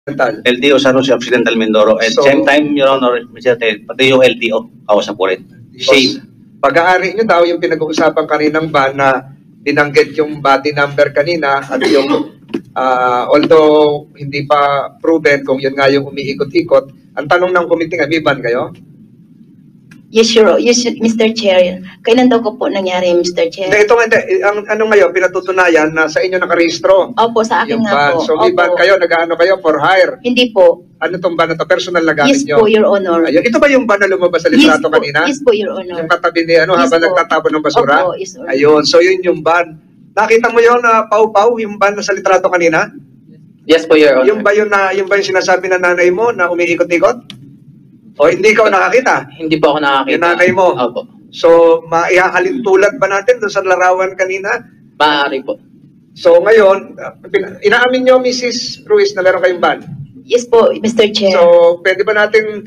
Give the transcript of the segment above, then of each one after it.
LTO San Jose Occidental Mindoro. At same time, Your Honor, Mr. Ted, pati yung LTO, kawasan po rin. Same. Pag-aari nyo daw yung pinag-uusapan kaninang ban na binanggit yung body number kanina at yung although hindi pa proven kung yun nga yung umiikot-ikot, ang tanong ng committee nga, may ban kayo? Yes, Mr. Chair. Kailan daw ko po nangyari, Mr. Chair? Hindi, ito nga, ang ano ngayon, pinatutunayan na sa inyo nakarehistro. Opo, sa akin nga po. So, may ban kayo, nag-ano kayo for hire? Hindi po. Ano tong ban na to? Personal na gamit Yes nyo? po, Your Honor. Ayun. Ito ba yung ban na lumabas sa litrato kanina? Yes po, Your Honor. Yung katabi ni ano, Yes habang po. nagtatapon ng basura? Opo, yes, Your Honor. Ayun, so yun yung ban. Nakita mo yun na pau-pau, yung ban na sa litrato kanina? Yes po, Your Honor. Yung ba yung sinasabi na nanay mo na umiikot-ikot? O hindi ikaw nakakita? Hindi po ako nakakita. Yung nanay mo? Opo. So, maihahalin tulad ba natin doon sa larawan kanina? Maaari po. So, ngayon, inaamin nyo, Mrs. Ruiz, na meron kayong ban? Yes po, Mr. Chair. So, pwede ba natin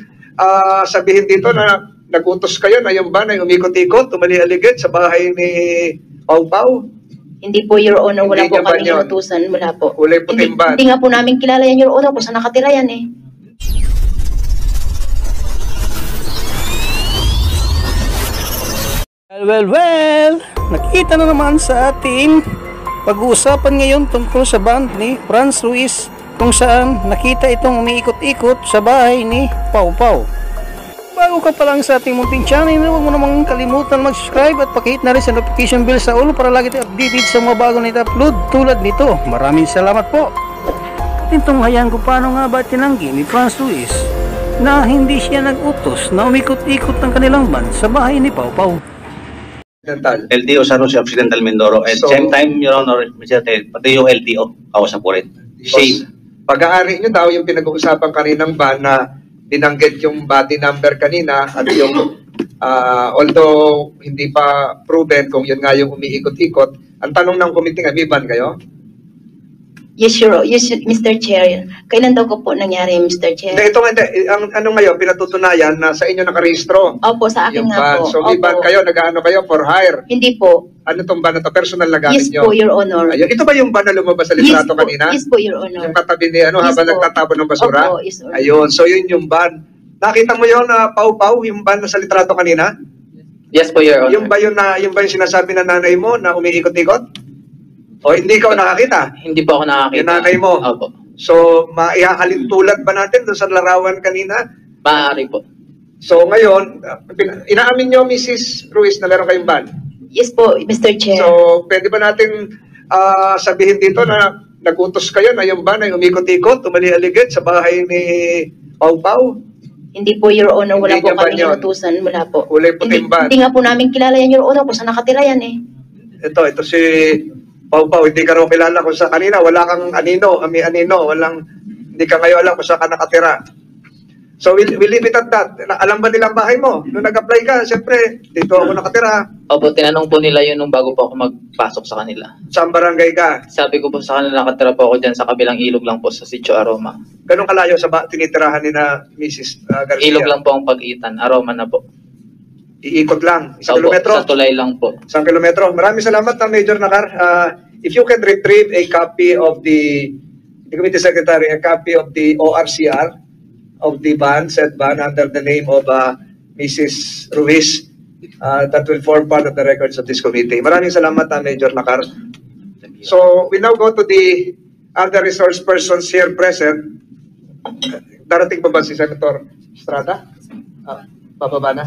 sabihin dito na nagutos kayo na yung ban ay umikot-ikot, tumali-aligid sa bahay ni Pau Pau? Hindi po, Your Honor. Wala Hindi po niya ban kami yun? inutusan. Wala po. Kulay puting ban. Hindi nga po namin kilala yan, Your Honor, kung saan nakatira yan eh. Well, nakita na naman sa ating pag-uusapan ngayon tungkol sa ban ni Franz Ruiz kung saan nakita itong umiikot-ikot sa bahay ni Pau Pau. Bago ka pa lang sa ating munting channel, huwag mo namang kalimutan mag-subscribe at pakihit na rin sa notification bell sa ulo para lagi tayo updated sa mga bago na upload tulad nito. Maraming salamat po. At itong hayaan ko paano nga ba tinanggi ni Franz Ruiz na hindi siya nag-utos na umikot-ikot ng kanilang ban sa bahay ni Pau Pau. LTO San Jose Occidental Mindoro. At same time, Your Honor, Mr. Ted, pati yung LTO, kawasan po rin. Same. Pag-aari nyo daw yung pinag-uusapan kaninang ban na binanggit yung body number kanina at yung although hindi pa proven kung yun nga yung umiikot-ikot, ang tanong ng committee nga, may ban kayo? Yes, Mr. Chair. Kailan daw ko po nangyari, Mr. Chair? Hindi, ito nga, ang ano ngayon, pinatutunayan na sa inyo nakarehistro. Opo, sa akin Yung nga ban. po. So, may Opo. ban kayo, nag-ano kayo for hire? Hindi po. Ano tong ban na to? Personal na gamit Yes nyo? po, Your Honor. Ayun. Ito ba yung ban na lumabas sa Yes litrato po. kanina? Yes po, Your Honor. Yung katabi ni ano, Yes habang po. nagtatapon ng basura? Opo, yes, Your Honor. Ayun, so yun yung ban. Nakita mo yun na pau-pau, yung ban na sa litrato kanina? Yes po, Your Honor. Yung ba yung sinasabi na nanay mo na umiikot-ikot? O hindi ikaw nakakita? Hindi po ako nakakita. Yung nanay mo? Opo. So, maihahalin tulad ba natin doon sa larawan kanina? Maaari po. So, ngayon, inaamin nyo, Mrs. Ruiz, na meron kayong ban? Yes po, Mr. Chair. So, pwede ba natin sabihin dito na nagutos kayo na yung ban ay umikot-ikot, tumali-aligid sa bahay ni Pau Pau? Hindi po, Your Honor. Wala Hindi po niya ban kami yun? inutusan. Wala po. Kulay puting ban. Hindi nga po namin kilala yan, Your Honor, kung saan nakatira yan eh. Ito si Pau Pau, hindi ka raw kilala kung sa kanina, wala kang anino, hindi ka ngayon alam kung saan ka nakatira. So, we leave it at that. Alam ba nilang bahay mo? Nung nag-apply ka, siyempre, dito ako nakatira. Opo, tinanong po nila yun nung bago po ako magpasok sa kanila. Saan barangay ka? Sabi ko po sa kanila, nakatira po ako dyan sa kabilang ilog lang po sa Sitio Aroma. Ganun kalayo sa tinitirahan ni na Mrs. Garcia? Ilog lang po ang pag-itan. Aroma na po. Iikot lang? Isang Opo, kilometro? sa tulay lang po. Isang kilometro. Maraming salamat na Major Nakar. If you can retrieve a copy of the Committee Secretary, a copy of the ORCR of the ban, said ban under the name of Mrs. Ruiz, that will form part of the records of this committee. Maraming salamat na Major Nakar. So we now go to the other resource persons here present. Darating pa ba si Senator Estrada? Bababa na.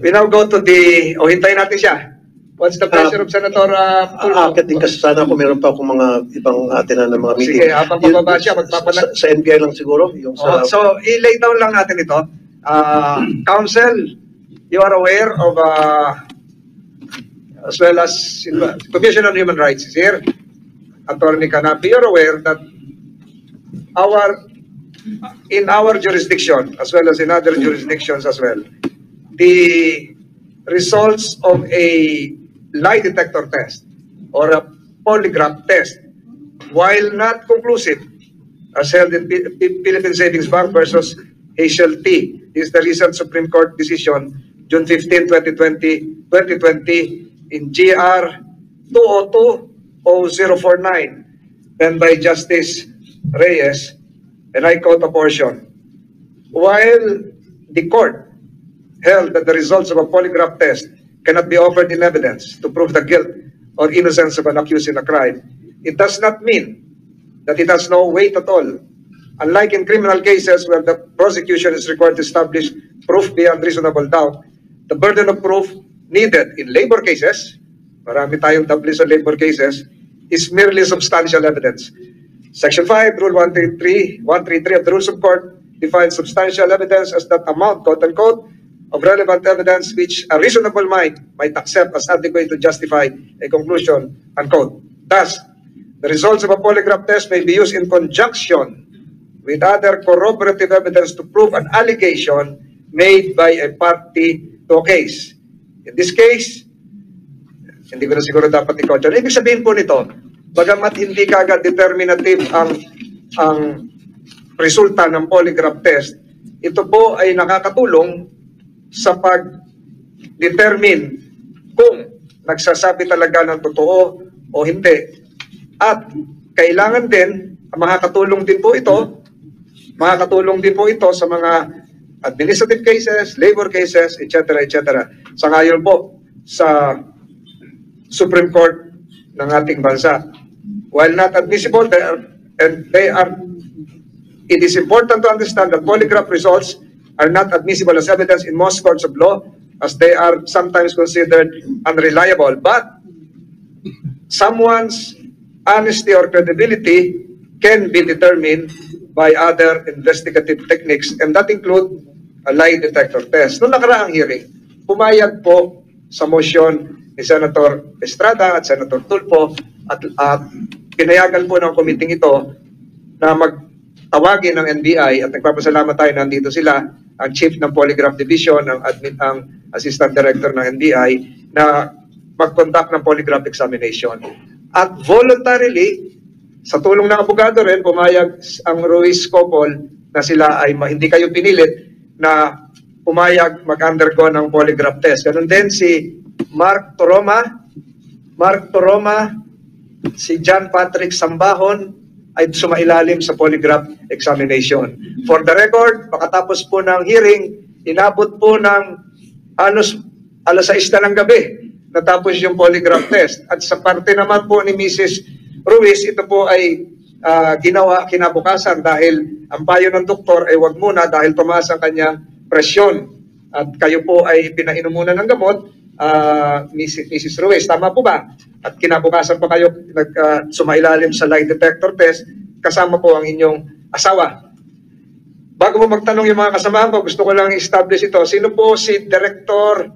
We now go to the, hintayin natin siya. What's the pleasure of Senator Tulfo? Aakit din kasi sana kung meron pa akong mga ibang atin na mga meeting. Sige, habang bababa siya, sa NBI lang siguro. Yung sa, so, i-lay down lang natin ito. Council, you are aware of, as well as Commission on Human Rights is here. Attorney Canapi, you're aware that in our jurisdiction, as well as in other jurisdictions as well, the results of a lie detector test or a polygraph test, while not conclusive, as held in Philippine Savings Bank versus Hazel T. This is the recent Supreme Court decision, June 15, 2020, in GR 202-0049, then by Justice Reyes. and I quote a portion, while the court held that the results of a polygraph test cannot be offered in evidence to prove the guilt or innocence of an accused in a crime, it does not mean that it has no weight at all. Unlike in criminal cases where the prosecution is required to establish proof beyond reasonable doubt, the burden of proof needed in labor cases, marami tayong tablis sa labor cases, is merely substantial evidence. Section 5, Rule 133 of the Rules of Court defines substantial evidence as that amount, quote-unquote, of relevant evidence which a reasonable mind might accept as adequate to justify a conclusion, unquote. Thus, the results of a polygraph test may be used in conjunction with other corroborative evidence to prove an allegation made by a party to a case. In this case, hindi ko na siguro dapat i-coach. Ibig sabihin po nito, bagamat hindi kagad determinative ang resulta ng polygraph test, ito po ay nakakatulong sa pag-determine kung nagsasabi talaga ng totoo o hindi. At kailangan din, makakatulong din po ito sa mga administrative cases, labor cases, etc. etc. Sa ngayon po sa Supreme Court ng ating bansa. While not admissible, it is important to understand that polygraph results are not admissible as evidence in most courts of law as they are sometimes considered unreliable. But someone's honesty or credibility can be determined by other investigative techniques, and that include a lie detector test. Noong nakaraang hearing, pumayag po sa motion ni Senator Estrada at Senator Tulfo at pinayagan po ng committee ito na magtawagin ng NBI, at nagpapasalamat tayo, nandito sila, ang Chief ng Polygraph Division, ang Assistant Director ng NBI, na mag-conduct ng polygraph examination. At voluntarily, sa tulong ng abogado rin, pumayag ang Ruiz Copol na sila ay hindi kayo pinilit na pumayag mag-undergo ng polygraph test. Ganun din si Mark Toroma, si John Patrick Sambahon ay sumailalim sa polygraph examination. For the record, pagkatapos po ng hearing, inabot po ng alas 6 na ng gabi natapos yung polygraph test. At sa parte naman po ni Mrs. Ruiz, ito po ay ginawa kinabukasan dahil ang payo ng doktor ay wag muna dahil tumaas ang kanyang presyon. At kayo po ay pinainom muna ng gamot, Mrs. Ruiz, tama po ba? At kinabukasan pa kayo sumailalim sa lie detector test, kasama po ang inyong asawa. Bago mo magtanong yung mga kasamahan ko, gusto ko lang establish ito. Sino po si Director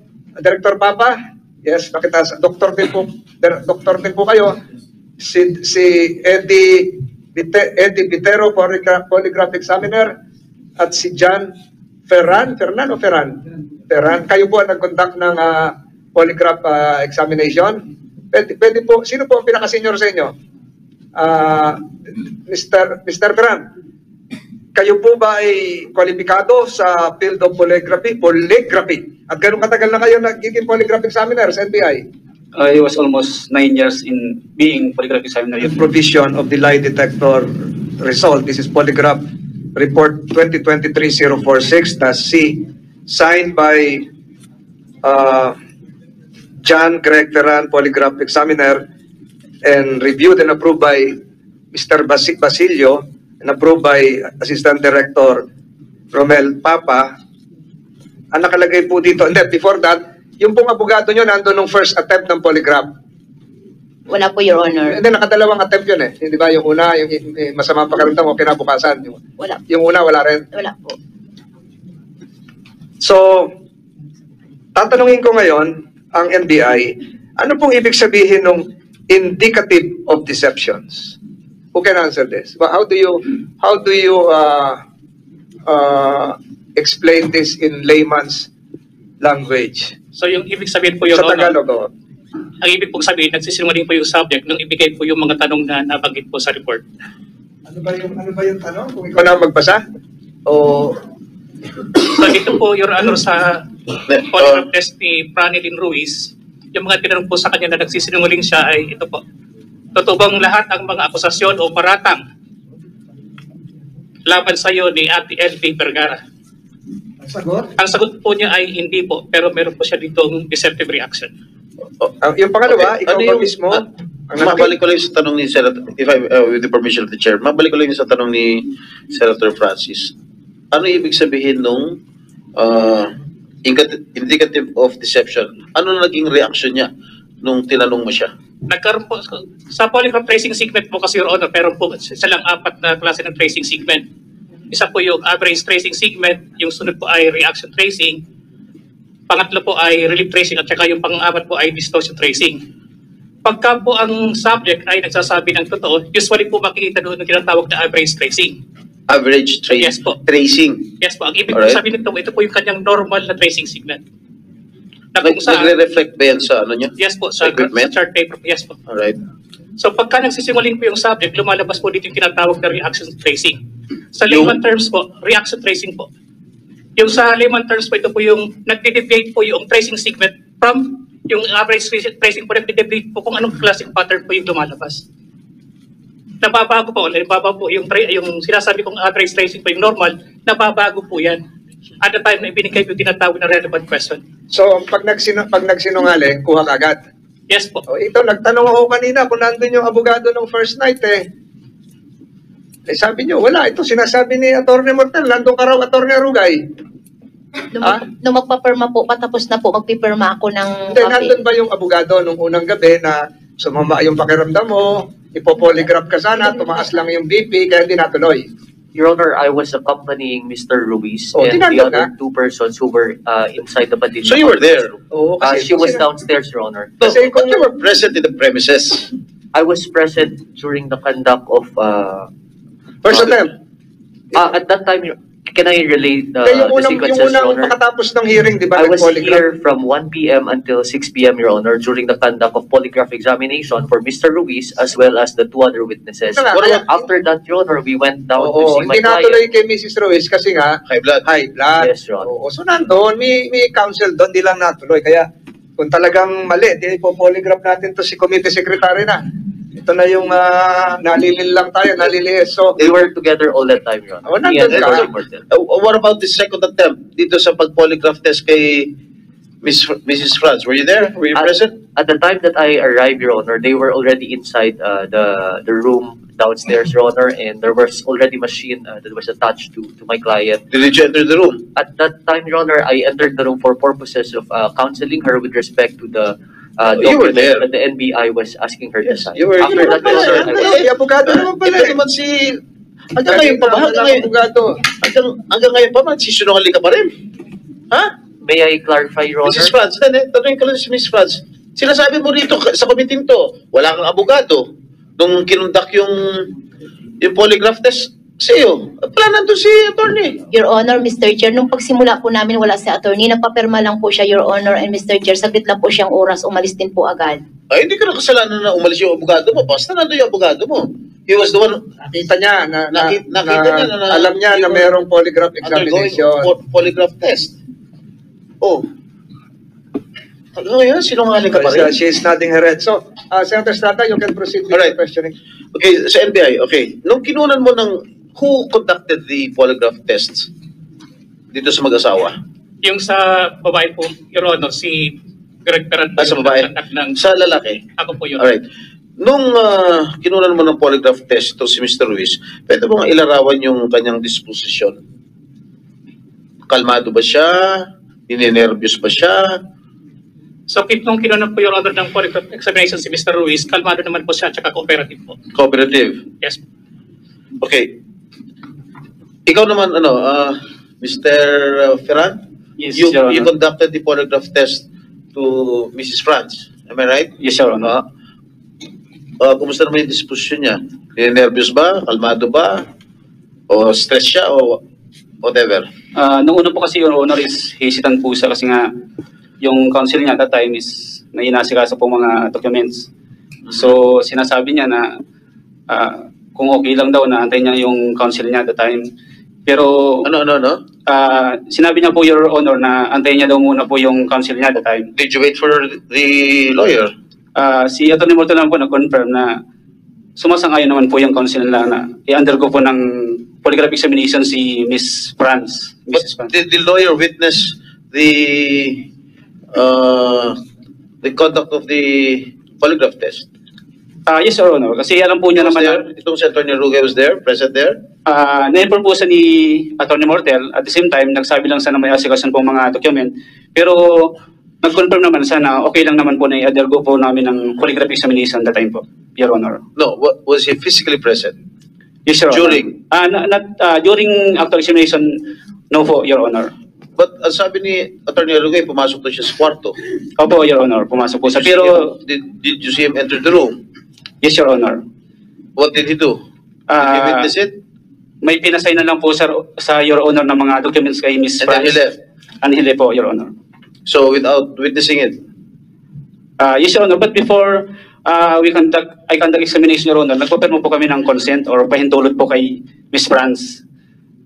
Papa? Yes, nakita sa doktor din po kayo. Si Eddie Vitero, polygraph examiner, at si John Ferran. Kayo po ang nag-conduct ng polygraph examination. Pwede po, sino po ang pinaka-senior sa inyo? Mr. Ferran, kayo po ba ay kwalipikado sa field of polygraphy? At gano'ng katagal na kayo nagiging polygraph examiner sa NBI? I was almost 9 years in being polygraph examiner. The provision of the lie detector result. This is Polygraph Report 2023-046-C, signed by John Greg Ferran, polygraph examiner, and reviewed and approved by Mr. Basilio, and approved by Assistant Director Romel Papa. Ang nakalagay po dito, and then before that, yung pong abogado nyo nandun nung first attempt ng polygraph. Wala po, Your Honor. Hindi, nakadalawang attempt yun eh. Hindi ba? Yung una, yung masama pakaramdam o kinabukasan. Wala. Yung una, wala rin. Wala po. So, tatanungin ko ngayon ang NBI, ano pong ibig sabihin ng indicative of deceptions? Who can answer this? How do you explain this in layman's language? So yung ibig sabihin po yung sa Tagalog, ang ibig pong sabihin, nagsisinungaling po yung subject nung ibigay po yung mga tanong na nabanggit po sa report. Ano ba yung tanong? Kung ikaw na magbasa? O so dito po, Your Honor, sa polygraph test ni Franelyn Ruiz, yung mga tinanong po sa kanya na nagsisinungaling siya ay ito po. Totoo bang lahat ang mga akusasyon o paratang laban sa iyo ni Ate LV Vergara? Ang sagot? Ang sagot po niya ay hindi po, pero meron po siya ditong deceptive reaction. Yung pangalawa, ikaw Ano ba yung- mismo? Ang Mabalik ko lang sa tanong ni Senator, if I, with the permission of the Chair, mabalik ko lang sa tanong ni Senator Francis. Ano ibig sabihin nung indicative of deception? Ano naging reaction niya nung tinanong mo siya? Nagkaroon po, sa polygraph tracing segment po kasi, Your Honor, meron po silang 4 na klase ng tracing segment. Isa po yung average tracing segment, yung sunod po ay reaction tracing, pangatlo po ay relief tracing, at saka yung pang-apat po ay distortion tracing. Pagka po ang subject ay nagsasabi ng totoo, usually po makikita doon ng tinatawag na average tracing. Average Yes po. tracing. Yes po, ang ibig po Alright. sabihin nito, ito po yung kanyang normal na tracing segment. Na kung saan, Nagre-reflect ba yan sa ano niya? yes po, sa equipment? chart paper, yes po. Alright. So pagka nagsisinungaling po yung subject, lumalabas po dito yung tinatawag na reaction tracing. Sa Yung- layman terms po, reaction tracing po. Yung sa layman terms po, ito po yung nagde-deviate po yung tracing segment from yung average tracing po, nagde-deviate po kung anong classic pattern po yung lumalabas. Nababago po, yung sinasabi kong average tracing po yung normal, nababago po yan. At the time na ibinigay po yung tinatawag na relevant question. So, pag nagsinungaling, kuha ka agad. Yes po. O, ito, nagtanong ako kanina kung nandun yung abogado ng first night eh. Eh, sabi nyo, wala. Ito, sinasabi ni Atty. Mortel, nandun ka raw, Atty. Arugay. Nung magpapirma po, patapos na po, magpipirma ako ng Hindi, copy. nandun ba yung abogado nung unang gabi na sumama yung pakiramdam mo, ipopolygraph ka sana, tumaas lang yung BP, kaya hindi natuloy. Your Honor, I was accompanying Mr. Ruiz Oh, and the tinanong other ka? 2 persons who were inside the Padilla. So you were there? Oo, She was downstairs, Your Honor. Kasi But you were present in the premises. I was present during the conduct of... First attempt. at that time, can I relate Hindi, yung the unang, sequences, yung Your unang Honor? makatapos ng hearing, di ba, I was nag-polygraph? here from 1 p.m. until 6 p.m., Your Honor, during the conduct of polygraph examination for Mr. Ruiz as well as the 2 other witnesses. Ito nga, Well, kaya- after that, Your Honor, we went down to Oo, see my hindi natuloy client. kay Mrs. Ruiz kasi nga, High blood. high blood. Yes, Your Honor. Oo, so nandun, may counsel doon, di lang natuloy. Kaya kung talagang mali, di ipopolygraph natin to si committee secretary na. Ito na yung nalilil lang tayo, naliliis. So, They were together all that time, Your Honor. Oh, Me and nandun ka. Attorney Mortel. What about the second attempt dito sa pag-polygraph test kay Mrs. Franz? Were you there? Were you present? At the time that I arrived, Your Honor, they were already inside the room downstairs, Your Honor, and there was already machine that was attached to my client. Did you enter the room? At that time, Your Honor, I entered the room for purposes of counseling her with respect to the You were document there. that the NBI was asking her to Yes, sign. you were- After you were that, Your Honor, present. I was... si abogado naman pala Ito eh. naman si... Hanggang ngayon pa ba? Abogado. Hanggang ngayon pa ba? Sisunungaling ka pa rin? Ha? May I clarify, Your Honor? Mrs. Franz, tanongin ko lang si Mrs. Franz. Sinasabi mo rito sa committee to, wala kang abogado. Nung kinundak yung polygraph test sa iyo, wala nandun si attorney. Your Honor, Mr. Chair, nung pagsimula po namin wala si attorney, nagpapirma lang po siya, Your Honor, and Mr. Chair, saglit lang po siyang oras, umalis din po agad. Ay, hindi ka na kasalanan na umalis yung abogado mo. Basta nandun yung abogado mo. He was the one Nakita niya Nakita niya na- alam niya na merong polygraph undergoing examination. polygraph test. Oh. Hanggang ngayon, sinungaling ka pa rin. She is nodding her head. So, Senator Estrada, you can proceed with Alright. your questioning. Okay, sa NBI, okay. Nung kinunan mo who conducted the polygraph tests dito sa mag-asawa? Yung sa babae po, Your Honor, si Greg Peran po Sa yung babae? nagtatak ng... Sa lalaki? Ako po yun. Alright. Nung kinunan mo ng polygraph test to si Mr. Ruiz, pwede mo nga ilarawan yung kanyang disposition? Kalmado ba siya? Ninenervyos ba siya? So, nung kinunan po, Your Honor, ng polygraph examination si Mr. Ruiz, kalmado naman po siya, tsaka cooperative po. Cooperative? Yes. Okay. Ikaw naman, Mr. Ferran? Yes, you, Your Honor. you conducted the polygraph test to Mrs. Franz. Am I right? Yes, Your Honor. Kumusta naman yung disposition niya? Nervous ba? Kalmado ba? O stress siya? O whatever? Nung una po kasi, Your Honor, is hesitant po siya kasi nga yung counsel niya at that time is may inasikasa po mga documents. So, sinasabi niya na kung okay lang daw na antayin niya yung counsel niya at the time. Pero sinabi niya po, Your Honor, na antayin niya daw muna po yung counsel niya at the time. Did you wait for the lawyer? Si Atty. Morton naman po nag-confirm na sumasang-ayon naman po yung counsel nila na i-undergo po ng polygraph examination si Miss Franz. But Mrs. Franz. did the lawyer witness the conduct of the polygraph test? Yes, Your Honor. Kasi alam po niya Was naman there? Itong si Atty. Rugay was there, present there? na-inform po sa ni Atty. Mortel. At the same time, nagsabi lang sana may asikasan po mga document. Pero nag-confirm naman sana okay lang naman po na i-undergo po namin ng polygraph examination that time po, Your Honor. No, was he physically present? Yes, Your Honor. During? During actual examination, no po, Your Honor. But ang sabi ni Atty. Rugay, pumasok na siya sa kwarto. Opo, Your Honor, pumasok po sa. Pero, Did you see him enter the room? yes, Your Honor. What did he do? Did he witness it? May pinasay na lang po sa Your Honor ng mga documents kay Miss And then he Franz. left. And he left po, Your Honor. So without witnessing it? Yes, Your Honor. But before I conduct examination, Your Honor, nagpapirma po kami ng consent or pahintulot po kay Miss Franz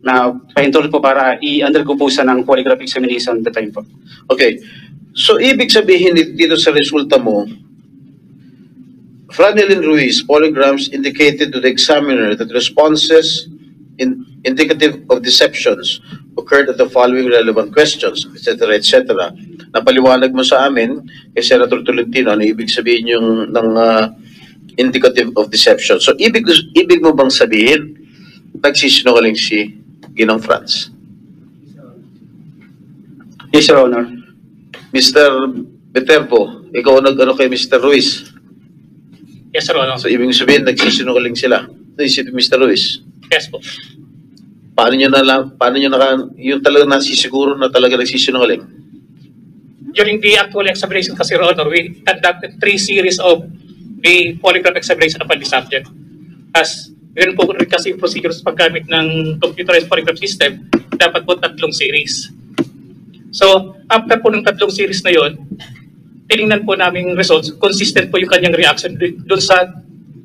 na pahintulot po para i-undergo po sa ng polygraph examination that time po. Okay. So ibig sabihin dito sa resulta mo, Franelyn Ruiz polygraphs indicated to the examiner that responses indicative of deceptions occurred at the following relevant questions, etc., etc. Napaliwanag mo sa amin kay Senator Tolentino na ibig sabihin yung ng indicative of deception. So ibig mo bang sabihin nagsisinungaling si Ginong Franz? Yes, Your Honor. Mr. Viterbo, ikaw nag-ano kay Mr. Ruiz? Yes, Your Honor. So ibig sabihin nagsisinungaling sila. Naisip Mr. Ruiz. Yes po. Paano nyo yung talaga nasisiguro na talaga nagsisinungaling? During the actual examination kasi, Your Honor, we conducted 3 series of the polygraph examination upon the subject. As yun po rin kasi procedures paggamit ng computerized polygraph system, dapat po 3 series. So, after po ng 3 series na yon, tinignan po namin results, consistent po yung kanyang reaction doon sa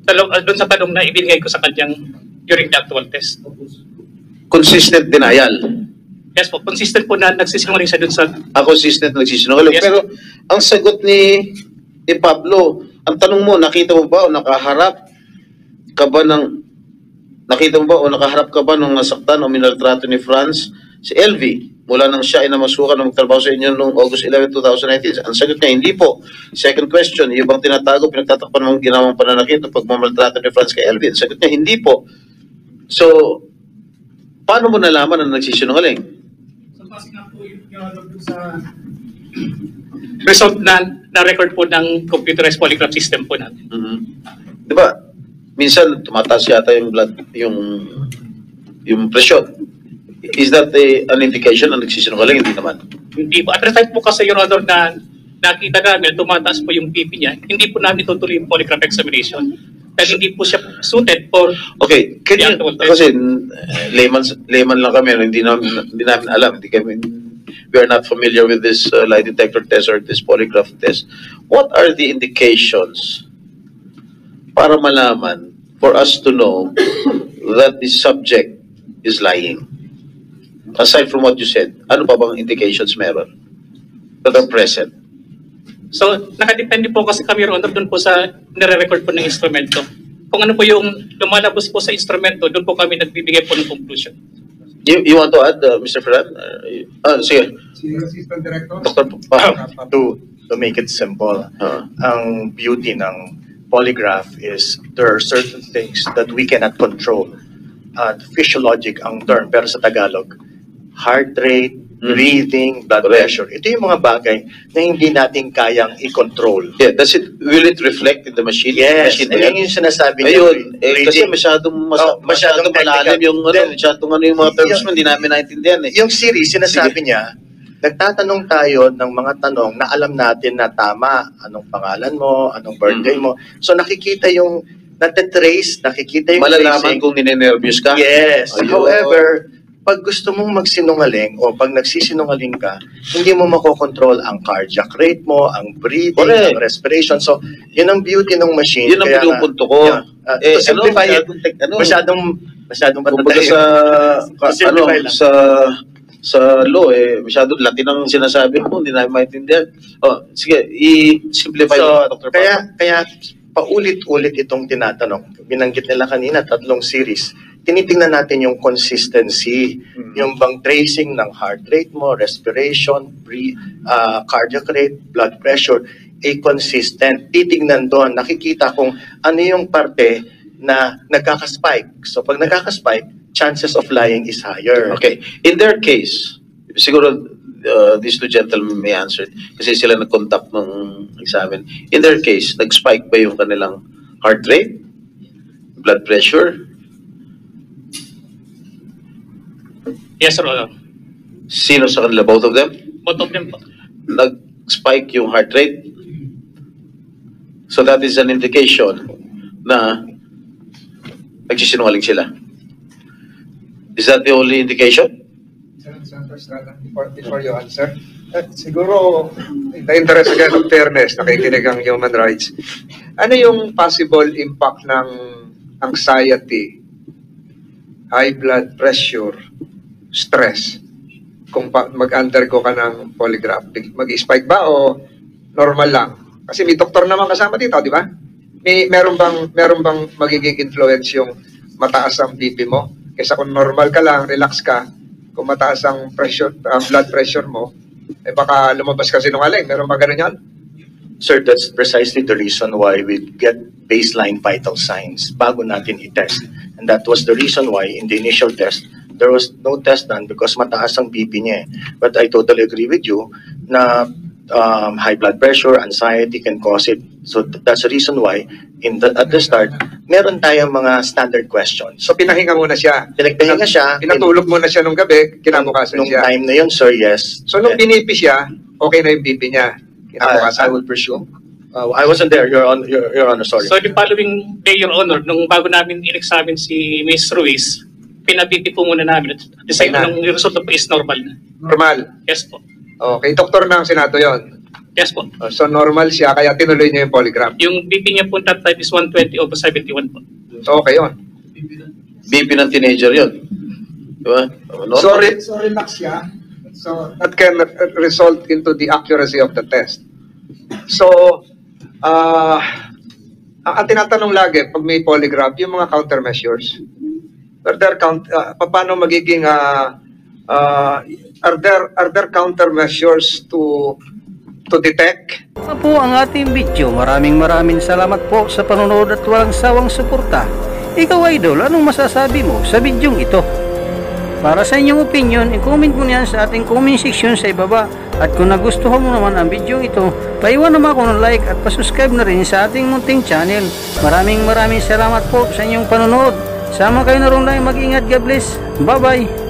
tanong na ibinigay ko sa kanyang during the actual test. Consistent denial. Yes po, consistent po na nagsisinungaling siya doon sa... Consistent nagsisinungaling. Yes. Pero ang sagot ni Pablo, ang tanong mo, nakita mo ba o nakaharap ka ba nung nasaktan o minaltrato ni Franz si LV mula nang siya ay namasukan ng magtrabaho sa inyo noong August 11, 2019? Ang sagot niya, hindi po. Second question, yung bang tinatago, pinagtatakpan ng ginawang pananakit o pagmamaltrato ni Franz kay LV? Ang sagot niya, hindi po. So, paano mo nalaman na nagsisinungaling? So, kasi nga po yung sa result na record po ng computerized polygraph system po natin. Di ba? Minsan, tumataas yata yung blood, yung presyon. Is that an indication na nagsisinungaling? Hindi naman. Hindi po. At the time po kasi, Your Honor, na nakita namin, tumataas po yung BP niya, hindi po namin tutuloy yung polygraph examination. Dahil hindi po siya suited for... Okay, kasi layman lang kami, hindi namin alam. We are not familiar with this lie detector test or this polygraph test. What are the indications para malaman, for us to know that the subject is lying? Aside from what you said, ano pa bang indications meron that are present? So, nakadepende po kasi kami, Your Honor, doon po sa nire-record po ng instrumento. Kung ano po yung lumalabas po sa instrumento, doon po kami nagbibigay po ng conclusion. You want to add, Mr. Ferran? Sige. Assistant Director. Dr. To make it simple, ang beauty ng polygraph is there are certain things that we cannot control. Physiologic ang term, pero sa Tagalog, heart rate, breathing, blood pressure. Ito yung mga bagay na hindi natin kayang i-control. Yeah, will it reflect in the machine? Yes, machine ayun yung sinasabi niya. Ayun, kasi masyadong malalim yung yung mga terms mo, hindi namin naintindihan eh. Yung series, sinasabi niya, nagtatanong tayo ng mga tanong na alam natin na tama. Anong pangalan mo? Anong birthday mo? So nakikita yung natitrace, nakikita yung malalaman kung ninenervyos ka? Yes. Ayun. However, pag gusto mong magsinungaling o pag nagsisinungaling ka, hindi mo makokontrol ang cardiac rate mo, ang breathing, ang respiration. So, yun ang beauty ng machine. Yun ang pinupunto ko. To simplify it, masyadong kumbaga sa law, masyadong Latin ang sinasabi mo, hindi namin maintindihan. Sige, i-simplify mo, Dr. Kaya paulit-ulit itong tinatanong. Binanggit nila kanina, 3 series. tinitingnan natin yung consistency, yung bang tracing ng heart rate mo, respiration, cardiac rate, blood pressure, consistent. Titingnan doon, nakikita kung ano yung parte na nagkakaspike. So pag nagkakaspike, chances of lying is higher. Okay. In their case, siguro these two gentlemen may answer it kasi sila nag-contact nung examine. In their case, nag-spike ba yung kanilang heart rate, blood pressure? Yes, Your Honor. Sino sa kanila? Both of them? Both of them po. Nag-spike yung heart rate? So that is an indication na nagsisinungaling sila. Is that the only indication? Senator Estrada, before you answer, siguro, in the interest again of fairness, nakikinig ang human rights, ano yung possible impact ng anxiety, high blood pressure, stress, kung mag-undergo ka ng polygraph? Mag-spike ba o normal lang? Kasi may doktor naman kasama dito, di ba? Meron bang magiging influence yung mataas ang BP mo? Kaysa kung normal ka lang, relax ka, kung mataas ang pressure, blood pressure mo, baka lumabas ka sinungaling. Meron ba ganun yan? Sir, that's precisely the reason why we get baseline vital signs bago natin i-test. And that was the reason why in the initial test, there was no test done because mataas ang BP niya. But I totally agree with you na high blood pressure, anxiety can cause it. So that's the reason why at the start, meron tayong mga standard questions. So pinahinga muna siya? Pinagpahinga siya. Pinatulog muna siya nung gabi, kinabukasan nung siya? Nung time na yun, sir, yes. So nung binipi siya, okay na yung BP niya? I would presume. I wasn't there, Your Honor, sorry. So the following day, Your Honor, nung bago namin in-examine si Ms. Ruiz, pinabipi po muna namin. At the same time, yung result po is normal na. Normal? Yes po. Okay, doktor ng Senado yon. Yes po. So normal siya, kaya tinuloy niya yung polygraph. Yung BP niya po that time is 120 over 71 po. So okay yun. BP ng teenager yun. Diba? So relax siya. So that can result into the accuracy of the test. So, ang tinatanong lagi pag may polygraph, yung mga countermeasures. Paano magiging are there countermeasures to detect? Ito po ang ating video. Maraming salamat po sa panonood at walang sawang suporta. Ikaw, Idol, anong masasabi mo sa bidyong ito? Para sa inyong opinion, i-comment mo niyan sa ating comment section sa ibaba. At kung nagustuhan mo naman ang video ito, paiwan naman ako ng like at pasubscribe na rin sa ating munting channel. Maraming salamat po sa inyong panonood. Sama kayo na rin lang, mag-ingat. God bless. Bye-bye.